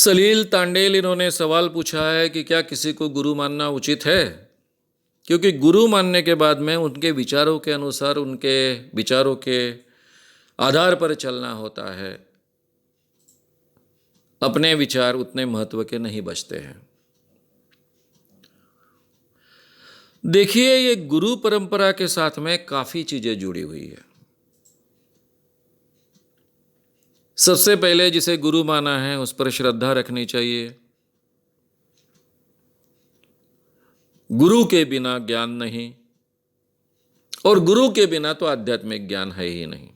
सलील तांडेल इन्होंने सवाल पूछा है कि क्या किसी को गुरु मानना उचित है, क्योंकि गुरु मानने के बाद में उनके विचारों के अनुसार, उनके विचारों के आधार पर चलना होता है। अपने विचार उतने महत्व के नहीं बचते हैं। देखिए, ये गुरु परंपरा के साथ में काफी चीजें जुड़ी हुई है। सबसे पहले जिसे गुरु माना है उस पर श्रद्धा रखनी चाहिए। गुरु के बिना ज्ञान नहीं, और गुरु के बिना तो आध्यात्मिक ज्ञान है ही नहीं।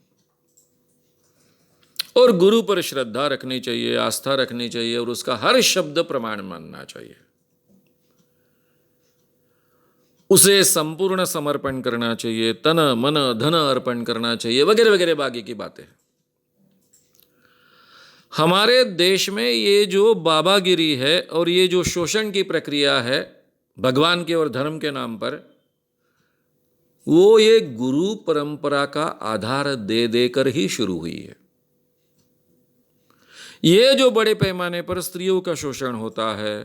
और गुरु पर श्रद्धा रखनी चाहिए, आस्था रखनी चाहिए, और उसका हर शब्द प्रमाण मानना चाहिए। उसे संपूर्ण समर्पण करना चाहिए, तन मन धन अर्पण करना चाहिए, वगैरह वगैरह बाकी की बातें। हमारे देश में ये जो बाबागिरी है और ये जो शोषण की प्रक्रिया है भगवान के और धर्म के नाम पर, वो ये गुरु परंपरा का आधार दे देकर ही शुरू हुई है। ये जो बड़े पैमाने पर स्त्रियों का शोषण होता है,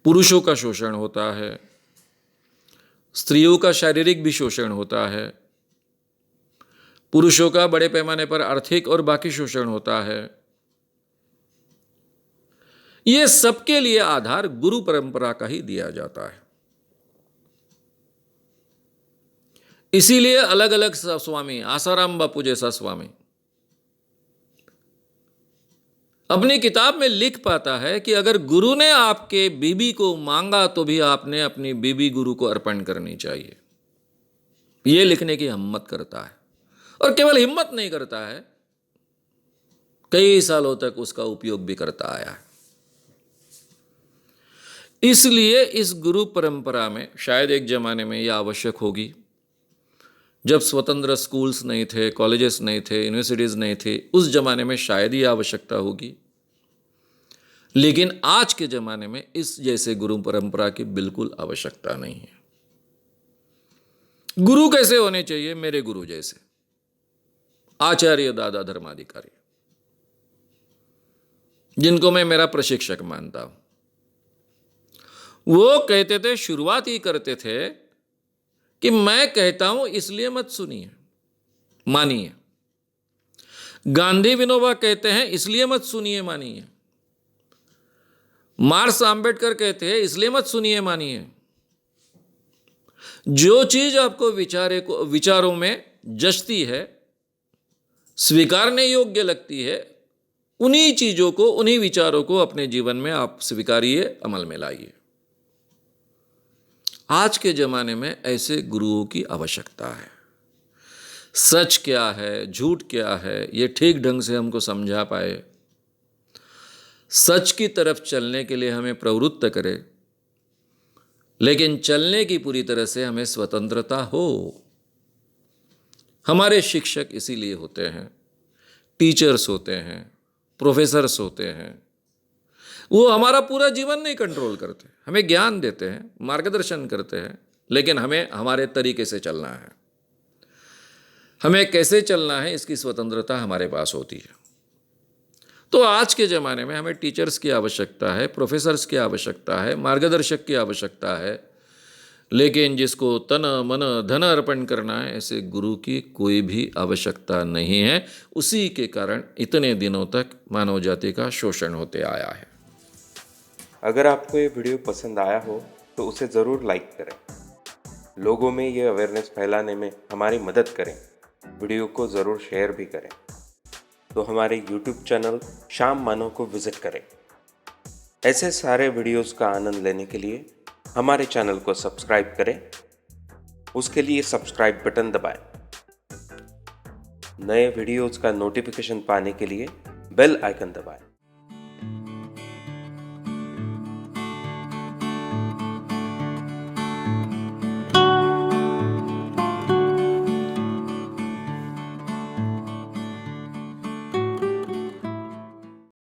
पुरुषों का शोषण होता है, स्त्रियों का शारीरिक भी शोषण होता है, पुरुषों का बड़े पैमाने पर आर्थिक और बाकी शोषण होता है, ये सबके लिए आधार गुरु परंपरा का ही दिया जाता है। इसीलिए अलग अलग स्वामी, आसाराम बापू जैसा स्वामी अपनी किताब में लिख पाता है कि अगर गुरु ने आपके बीबी को मांगा तो भी आपने अपनी बीबी गुरु को अर्पण करनी चाहिए। यह लिखने की हिम्मत करता है, और केवल हिम्मत नहीं करता है, कई सालों तक उसका उपयोग भी करता आया है। इसलिए इस गुरु परंपरा में शायद एक जमाने में यह आवश्यक होगी, जब स्वतंत्र स्कूल्स नहीं थे, कॉलेजेस नहीं थे, यूनिवर्सिटीज नहीं थी, उस जमाने में शायद यह आवश्यकता होगी। लेकिन आज के जमाने में इस जैसे गुरु परंपरा की बिल्कुल आवश्यकता नहीं है। गुरु कैसे होने चाहिए? मेरे गुरु जैसे, आचार्य दादा धर्माधिकारी, जिनको मैं मेरा प्रशिक्षक मानता हूं। वो कहते थे, शुरुआत ही करते थे कि मैं कहता हूं इसलिए मत सुनिए, मानिए। गांधी विनोबा कहते हैं इसलिए मत सुनिए, मानिए। मार्क्स आम्बेडकर कहते हैं इसलिए मत सुनिए, मानिए। जो चीज आपको विचारों में जचती है, स्वीकारने योग्य लगती है, उन्हीं चीजों को, उन्हीं विचारों को अपने जीवन में आप स्वीकारिए, अमल में लाइए। आज के जमाने में ऐसे गुरुओं की आवश्यकता है। सच क्या है, झूठ क्या है, ये ठीक ढंग से हमको समझा पाए, सच की तरफ चलने के लिए हमें प्रवृत्त करे, लेकिन चलने की पूरी तरह से हमें स्वतंत्रता हो। हमारे शिक्षक इसीलिए होते हैं, टीचर्स होते हैं, प्रोफेसर्स होते हैं। वो हमारा पूरा जीवन नहीं कंट्रोल करते, हमें ज्ञान देते हैं, मार्गदर्शन करते हैं, लेकिन हमें हमारे तरीके से चलना है। हमें कैसे चलना है इसकी स्वतंत्रता हमारे पास होती है। तो आज के ज़माने में हमें टीचर्स की आवश्यकता है, प्रोफेसर्स की आवश्यकता है, मार्गदर्शक की आवश्यकता है, लेकिन जिसको तन मन धन अर्पण करना है, ऐसे गुरु की कोई भी आवश्यकता नहीं है। उसी के कारण इतने दिनों तक मानव जाति का शोषण होते आया है। अगर आपको ये वीडियो पसंद आया हो तो उसे ज़रूर लाइक करें, लोगों में ये अवेयरनेस फैलाने में हमारी मदद करें। वीडियो को ज़रूर शेयर भी करें। तो हमारे YouTube चैनल श्याम मानव को विज़िट करें। ऐसे सारे वीडियोस का आनंद लेने के लिए हमारे चैनल को सब्सक्राइब करें। उसके लिए सब्सक्राइब बटन दबाएं। नए वीडियोस का नोटिफिकेशन पाने के लिए बेल आइकन दबाएं।